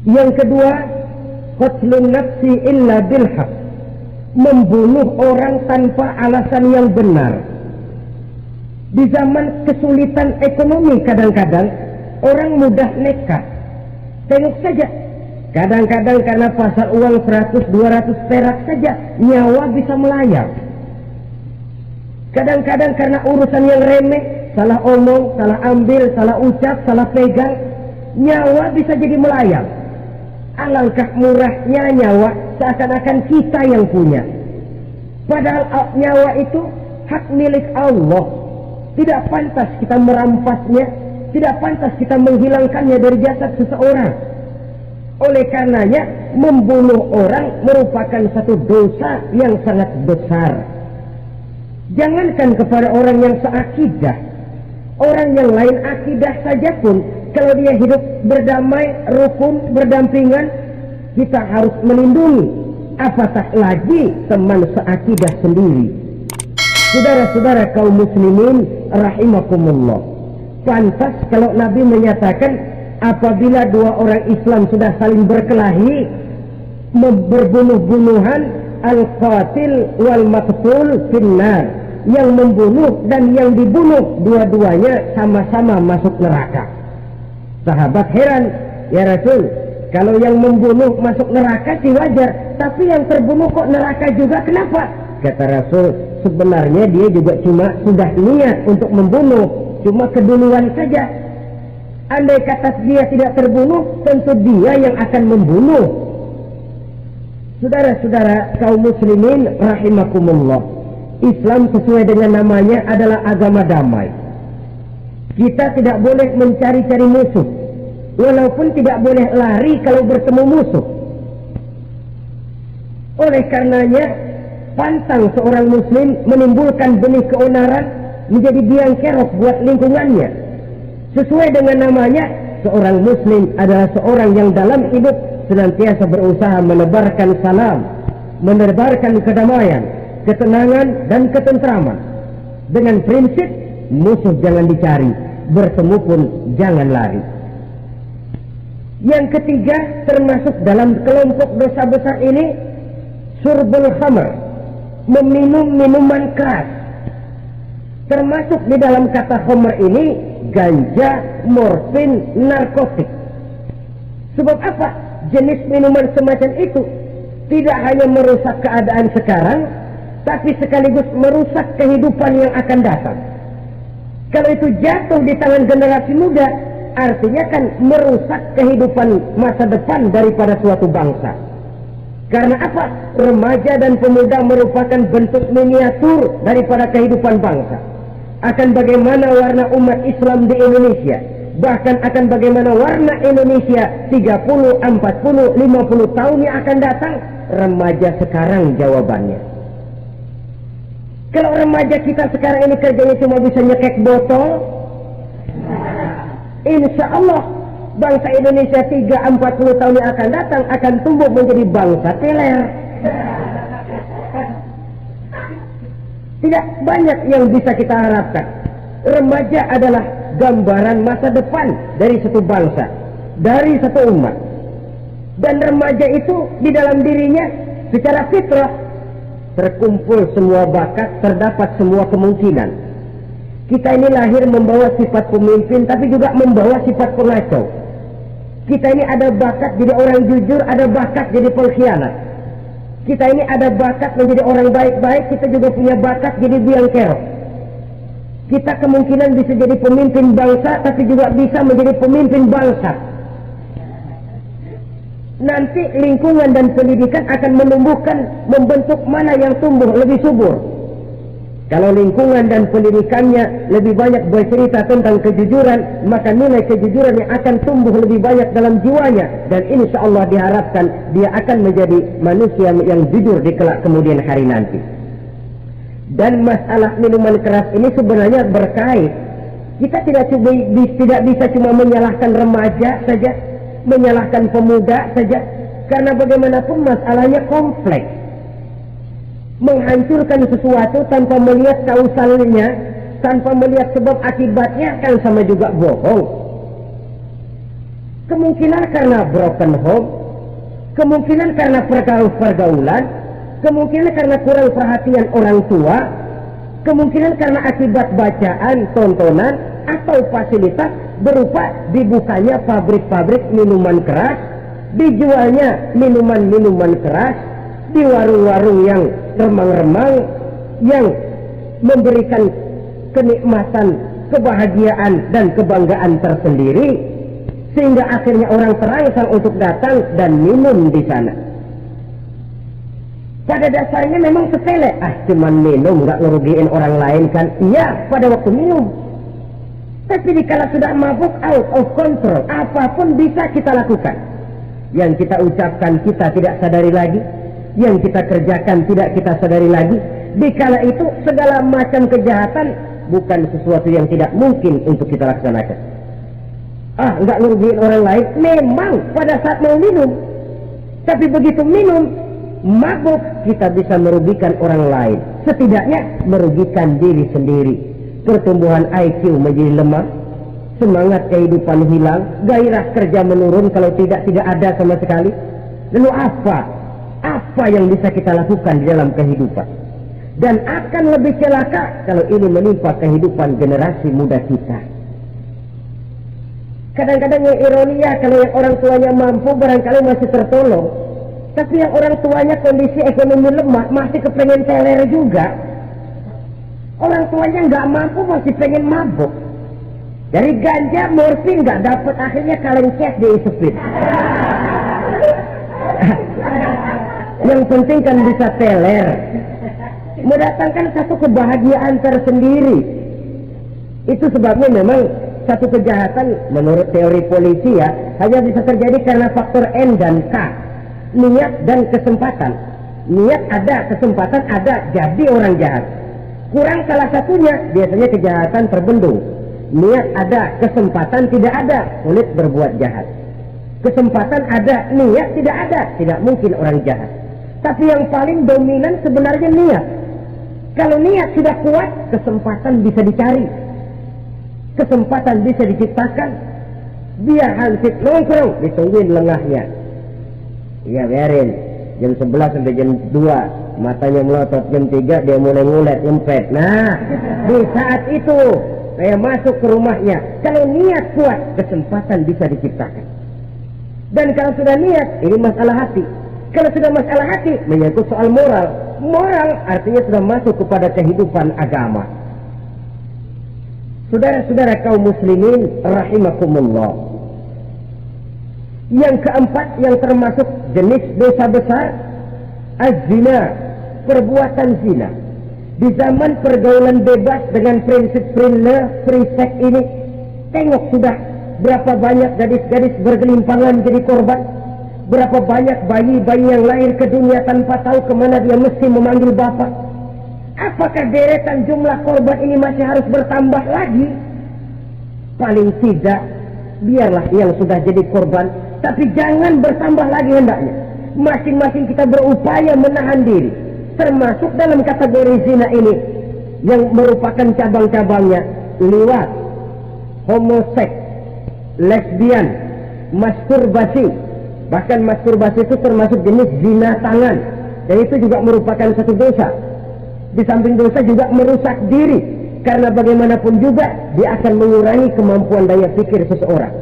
Yang kedua, qatlun nafsi illa bilhaq, membunuh orang tanpa alasan yang benar. Di zaman kesulitan ekonomi kadang-kadang orang mudah nekat. Tengok saja, kadang-kadang karena pasar uang 100-200 perak saja nyawa bisa melayang. Kadang-kadang karena urusan yang remeh, salah omong, salah ambil, salah ucap, salah pegang, nyawa bisa jadi melayang. Alangkah murahnya nyawa, seakan-akan kita yang punya. Padahal nyawa itu hak milik Allah. Tidak pantas kita merampasnya, tidak pantas kita menghilangkannya dari jasad seseorang. Oleh karenanya, membunuh orang merupakan satu dosa yang sangat besar. Jangankan kepada orang yang seakidah, orang yang lain akidah saja pun, kalau dia hidup berdamai, rukun, berdampingan, kita harus melindungi. Apatah lagi teman seakidah sendiri. Saudara-saudara kaum muslimin rahimakumullah, pantas kalau Nabi menyatakan apabila dua orang Islam sudah saling berkelahi, berbunuh-bunuhan, al-qatil wal maqtul finnar, yang membunuh dan yang dibunuh dua-duanya sama-sama masuk neraka. Sahabat heran, ya Rasul, kalau yang membunuh masuk neraka sih wajar, tapi yang terbunuh kok neraka juga, kenapa? Kata Rasul, sebenarnya dia juga cuma sudah niat untuk membunuh, cuma keduluan saja. Andai kata dia tidak terbunuh, tentu dia yang akan membunuh. Saudara-saudara kaum muslimin rahimakumullah, Islam sesuai dengan namanya adalah agama damai. Kita tidak boleh mencari-cari musuh, walaupun tidak boleh lari kalau bertemu musuh. Oleh karenanya, pantang seorang muslim menimbulkan benih keonaran menjadi biang kerok buat lingkungannya. Sesuai dengan namanya, seorang muslim adalah seorang yang dalam hidup senantiasa berusaha menebarkan salam, menebarkan kedamaian, ketenangan dan ketentraman. Dengan prinsip musuh jangan dicari, bertemu pun jangan lari. Yang ketiga, termasuk dalam kelompok dosa besar ini, surbul khamr, meminum minuman keras. Termasuk di dalam kata khamr ini ganja, morfin, narkotik. Sebab apa? Jenis minuman semacam itu tidak hanya merusak keadaan sekarang, tapi sekaligus merusak kehidupan yang akan datang. Kalau itu jatuh di tangan generasi muda, artinya kan merusak kehidupan masa depan daripada suatu bangsa. Karena apa? Remaja dan pemuda merupakan bentuk miniatur daripada kehidupan bangsa. Akan bagaimana warna umat Islam di Indonesia, bahkan akan bagaimana warna Indonesia 30, 40, 50 tahun yang akan datang, remaja sekarang jawabannya. Kalau remaja kita sekarang ini kerjanya cuma bisa nyekek botol, insya Allah bangsa Indonesia 30-40 tahun yang akan datang akan tumbuh menjadi bangsa teler. Tidak banyak yang bisa kita harapkan. Remaja adalah gambaran masa depan dari satu bangsa, dari satu umat. Dan remaja itu di dalam dirinya secara fitrah terkumpul semua bakat, terdapat semua kemungkinan. Kita ini lahir membawa sifat pemimpin, tapi juga membawa sifat pengacau. Kita ini ada bakat jadi orang jujur, ada bakat jadi pengkhianat. Kita ini ada bakat menjadi orang baik-baik, kita juga punya bakat jadi biang kerok. Kita kemungkinan bisa jadi pemimpin bangsa, tapi juga bisa menjadi pemimpin bangsa. Nanti lingkungan dan pendidikan akan menumbuhkan, membentuk mana yang tumbuh lebih subur. Kalau lingkungan dan pendidikannya lebih banyak bercerita tentang kejujuran, maka nilai kejujuran yang akan tumbuh lebih banyak dalam jiwanya. Dan insya Allah diharapkan dia akan menjadi manusia yang jujur di kelak kemudian hari nanti. Dan masalah minuman keras ini sebenarnya berkait. Kita tidak bisa cuma menyalahkan remaja saja, menyalahkan pemuda saja, karena bagaimanapun masalahnya kompleks. Menghancurkan sesuatu tanpa melihat kausalnya, tanpa melihat sebab akibatnya, kan sama juga bohong. Kemungkinan karena broken home, kemungkinan karena pergaulan, kemungkinan karena kurang perhatian orang tua, kemungkinan karena akibat bacaan, tontonan, atau fasilitas berupa dibukanya pabrik-pabrik minuman keras, dijualnya minuman-minuman keras, di warung-warung yang remang-remang, yang memberikan kenikmatan, kebahagiaan, dan kebanggaan tersendiri, sehingga akhirnya orang terangsang untuk datang dan minum di sana. Pada dasarnya memang sepele, cuman minum, nggak ngerugiin orang lain kan? Iya, pada waktu minum. Tapi dikala sudah mabuk, out of control, apapun bisa kita lakukan. Yang kita ucapkan kita tidak sadari lagi, yang kita kerjakan tidak kita sadari lagi. Dikala itu segala macam kejahatan bukan sesuatu yang tidak mungkin untuk kita laksanakan. Nggak ngerugiin orang lain, memang pada saat mau minum. Tapi begitu minum, mabuk, kita bisa merugikan orang lain. Setidaknya merugikan diri sendiri. Pertumbuhan IQ menjadi lemah, semangat kehidupan hilang, gairah kerja menurun, kalau tidak ada sama sekali. Lalu apa yang bisa kita lakukan di dalam kehidupan? Dan akan lebih celaka kalau ini menimpa kehidupan generasi muda kita. Kadang-kadang yang ironi ya, kalau yang orang tuanya mampu barangkali masih tertolong, tapi yang orang tuanya kondisi ekonomi lemah masih kepengen teler juga. Orang tuanya nggak mampu masih pengen mabuk. Dari ganja, morfin nggak dapat, akhirnya kalencet diisepin. Yang penting kan bisa teler, mendatangkan satu kebahagiaan tersendiri. Itu sebabnya memang satu kejahatan menurut teori polisi ya hanya bisa terjadi karena faktor N dan K, niat dan kesempatan. Niat ada, kesempatan ada, jadi orang jahat. Kurang salah satunya, biasanya kejahatan terbendung. Niat ada, kesempatan tidak ada, sulit berbuat jahat. Kesempatan ada, niat tidak ada, tidak mungkin orang jahat. Tapi yang paling dominan sebenarnya niat. Kalau niat sudah kuat, kesempatan bisa dicari, kesempatan bisa diciptakan. Biar hansip nongkrong, ditungguin lengahnya. Iya, biarin jam 11 sampai jam 2, matanya melotot, jam 3 dia mulai ngulet, ngempet. Nah, di saat itu saya masuk ke rumahnya. Kalau niat kuat, kesempatan bisa diciptakan. Dan kalau sudah niat, ini masalah hati. Kalau sudah masalah hati, menyangkut soal moral. Moral artinya sudah masuk kepada kehidupan agama. Saudara-saudara kaum muslimin rahimakumullah. Yang keempat yang termasuk jenis dosa besar, az-zina, perbuatan zina. Di zaman pergaulan bebas dengan prinsip free sex ini, tengok sudah berapa banyak gadis-gadis bergelimpangan jadi korban. Berapa banyak bayi-bayi yang lahir ke dunia tanpa tahu kemana dia mesti memanggil bapak. Apakah deretan jumlah korban ini masih harus bertambah lagi? Paling tidak, biarlah yang sudah jadi korban, tapi jangan bertambah lagi hendaknya. Masing-masing kita berupaya menahan diri, termasuk dalam kategori zina ini, yang merupakan cabang-cabangnya liwat, homoseks, lesbian, masturbasi. Bahkan masturbasi itu termasuk jenis zina tangan, dan itu juga merupakan satu dosa. Di samping dosa juga merusak diri, karena bagaimanapun juga dia akan mengurangi kemampuan daya pikir seseorang.